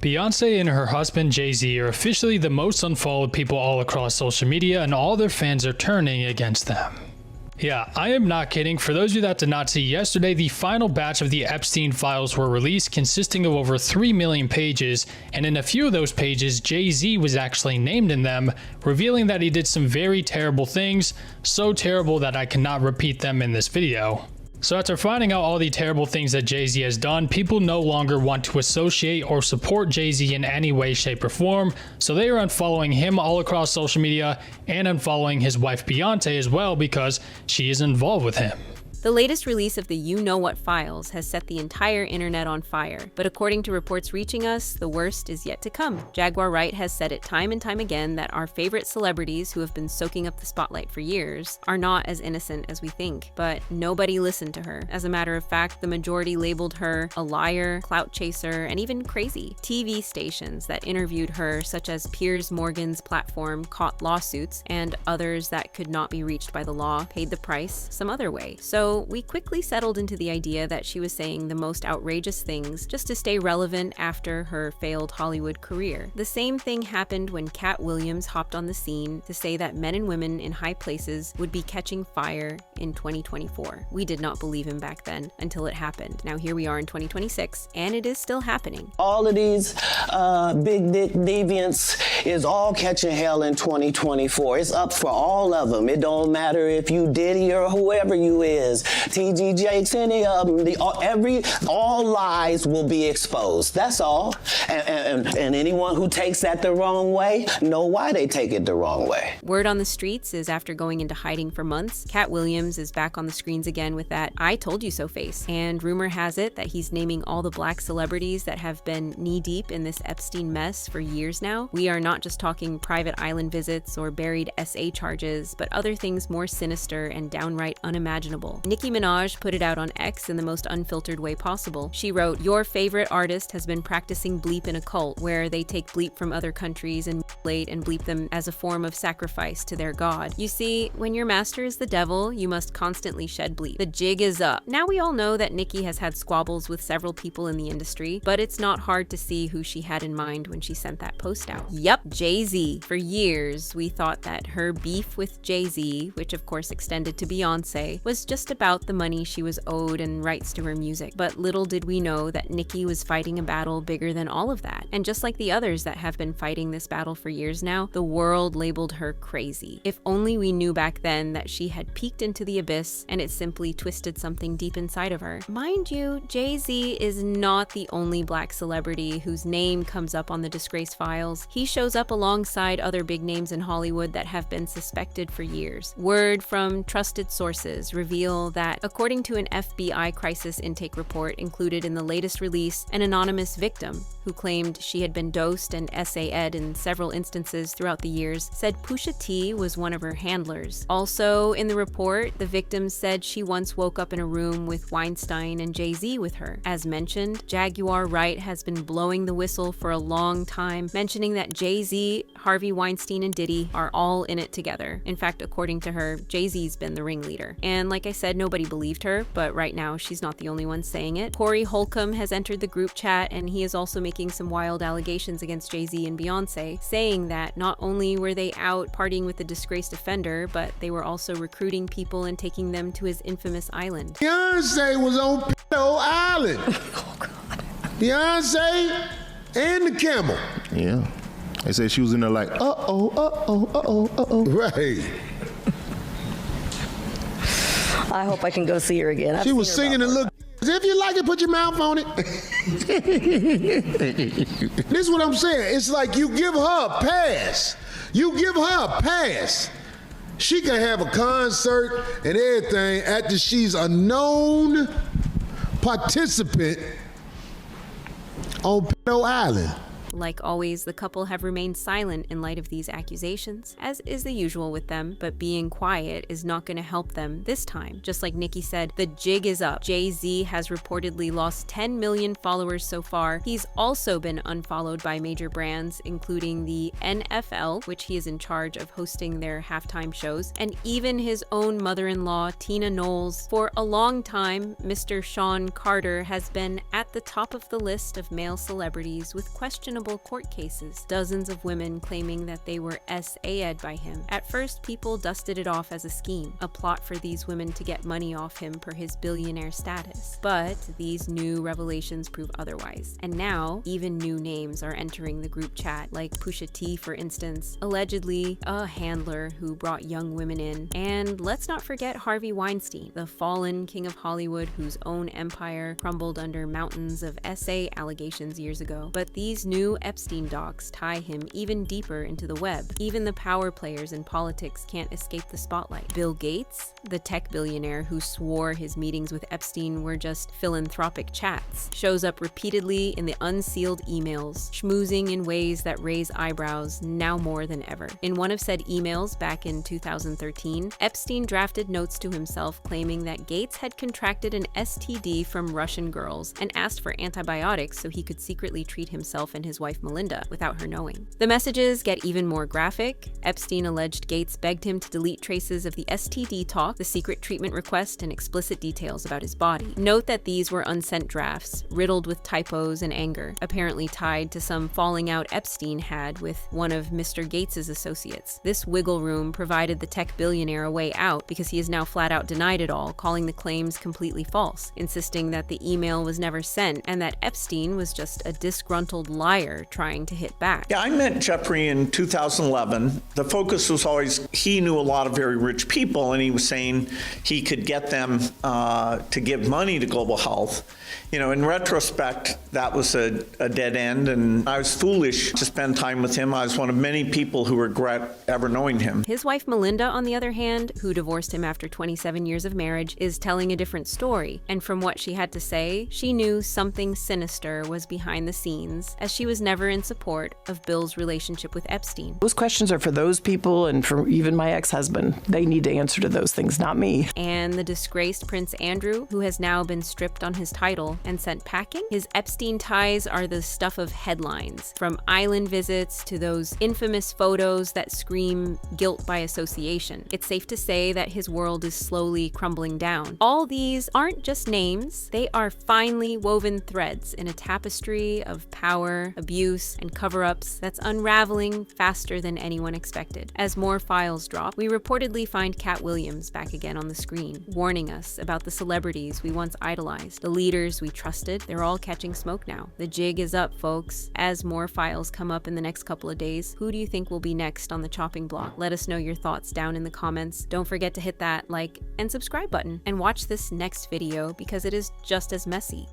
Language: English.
Beyonce and her husband Jay-Z are officially the most unfollowed people all across social media, and all their fans are turning against them. Yeah, I am not kidding. For those of you that did not see yesterday, the final batch of the Epstein files were released, consisting of over 3 million pages, and in a few of those pages, Jay-Z was actually named in them, revealing that he did some very terrible things, so terrible that I cannot repeat them in this video. So after finding out all the terrible things that Jay-Z has done, people no longer want to associate or support Jay-Z in any way, shape, or form, so they are unfollowing him all across social media and unfollowing his wife Beyonce as well because she is involved with him. The latest release of the You Know What files has set the entire internet on fire, but according to reports reaching us, the worst is yet to come. Jaguar Wright has said it time and time again that our favorite celebrities who have been soaking up the spotlight for years are not as innocent as we think, but nobody listened to her. As a matter of fact, the majority labeled her a liar, clout chaser, and even crazy. TV stations that interviewed her, such as Piers Morgan's platform, caught lawsuits, and others that could not be reached by the law paid the price some other way. So we quickly settled into the idea that she was saying the most outrageous things just to stay relevant after her failed Hollywood career. The same thing happened when Katt Williams hopped on the scene to say that men and women in high places would be catching fire in 2024. We did not believe him back then until it happened. Now here we are in 2026 and it is still happening. All of these big dick deviants is all catching hell in 2024. It's up for all of them. It don't matter if you Diddy or whoever you is. TG Jakes, any of them, all lies will be exposed. That's all. And anyone who takes that the wrong way, know why they take it the wrong way. Word on the streets is after going into hiding for months, Katt Williams is back on the screens again with that "I told you so" face. And rumor has it that he's naming all the black celebrities that have been knee-deep in this Epstein mess for years now. We are not just talking private island visits or buried SA charges, but other things more sinister and downright unimaginable. Nicki Minaj put it out on X in the most unfiltered way possible. She wrote, "Your favorite artist has been practicing bleep in a cult where they take bleep from other countries and bleep them as a form of sacrifice to their god. You see, when your master is the devil, you must constantly shed bleep. The jig is up." Now we all know that Nicki has had squabbles with several people in the industry, but it's not hard to see who she had in mind when she sent that post out. Yup, Jay-Z. For years, we thought that her beef with Jay-Z, which of course extended to Beyonce, was just about the money she was owed and rights to her music. But little did we know that Nicki was fighting a battle bigger than all of that. And just like the others that have been fighting this battle for years now, the world labeled her crazy. If only we knew back then that she had peeked into the abyss and it simply twisted something deep inside of her. Mind you, Jay-Z is not the only black celebrity whose name comes up on the disgrace files. He shows up alongside other big names in Hollywood that have been suspected for years. Word from trusted sources reveal that, according to an FBI crisis intake report included in the latest release, an anonymous victim who claimed she had been dosed and SA'd in several instances throughout the years said Pusha T was one of her handlers. Also in the report, the victim said she once woke up in a room with Weinstein and Jay-Z with her. As mentioned, Jaguar Wright has been blowing the whistle for a long time, mentioning that Jay-Z, Harvey Weinstein, and Diddy are all in it together. In fact, according to her, Jay-Z's been the ringleader. And like I said, nobody believed her, but right now she's not the only one saying it. Corey Holcomb has entered the group chat, and he is also making some wild allegations against Jay-Z and Beyonce, saying that not only were they out partying with the disgraced offender, but they were also recruiting people and taking them to his infamous island. Beyonce was on Pedo Island. Oh, God. Beyonce and the camel. Yeah. They said she was in there like, uh-oh. Right. I hope I can go see her again. She was singing and look. If you like it, put your mouth on it. This is what I'm saying. It's like you give her a pass. You give her a pass. She can have a concert and everything after she's a known participant on Pedo Island. Like always, the couple have remained silent in light of these accusations, as is the usual with them, but being quiet is not going to help them this time. Just like Nicki said, the jig is up. Jay-Z has reportedly lost 10 million followers so far. He's also been unfollowed by major brands, including the NFL, which he is in charge of hosting their halftime shows, and even his own mother-in-law, Tina Knowles. For a long time, Mr. Sean Carter has been at the top of the list of male celebrities with questionable court cases, dozens of women claiming that they were SA'd by him. At first, people dusted it off as a scheme, a plot for these women to get money off him per his billionaire status. But these new revelations prove otherwise. And now, even new names are entering the group chat, like Pusha T, for instance, allegedly a handler who brought young women in. And let's not forget Harvey Weinstein, the fallen king of Hollywood whose own empire crumbled under mountains of SA allegations years ago. But these new Epstein docs tie him even deeper into the web. Even the power players in politics can't escape the spotlight. Bill Gates, the tech billionaire who swore his meetings with Epstein were just philanthropic chats, shows up repeatedly in the unsealed emails, schmoozing in ways that raise eyebrows now more than ever. In one of said emails back in 2013, Epstein drafted notes to himself claiming that Gates had contracted an STD from Russian girls and asked for antibiotics so he could secretly treat himself and his wife Melinda without her knowing. The messages get even more graphic. Epstein alleged Gates begged him to delete traces of the STD talk, the secret treatment request, and explicit details about his body. Note that these were unsent drafts, riddled with typos and anger, apparently tied to some falling out Epstein had with one of Mr. Gates's associates. This wiggle room provided the tech billionaire a way out because he has now flat out denied it all, calling the claims completely false, insisting that the email was never sent and that Epstein was just a disgruntled liar trying to hit back. Yeah, I met Jeffrey in 2011. The focus was always he knew a lot of very rich people, and he was saying he could get them to give money to global health. You know, in retrospect, that was a dead end, and I was foolish to spend time with him. I was one of many people who regret ever knowing him. His wife Melinda, on the other hand, who divorced him after 27 years of marriage, is telling a different story. And from what she had to say, she knew something sinister was behind the scenes, as she was never in support of Bill's relationship with Epstein. Those questions are for those people and for even my ex-husband. They need to answer to those things, not me. And the disgraced Prince Andrew, who has now been stripped on his title and sent packing? His Epstein ties are the stuff of headlines, from island visits to those infamous photos that scream guilt by association. It's safe to say that his world is slowly crumbling down. All these aren't just names, they are finely woven threads in a tapestry of power, abuse, and cover-ups that's unraveling faster than anyone expected. As more files drop, we reportedly find Katt Williams back again on the screen, warning us about the celebrities we once idolized, the leaders we trusted. They're all catching smoke now. The jig is up, folks. As more files come up in the next couple of days, who do you think will be next on the chopping block? Let us know your thoughts down in the comments. Don't forget to hit that like and subscribe button and watch this next video because it is just as messy.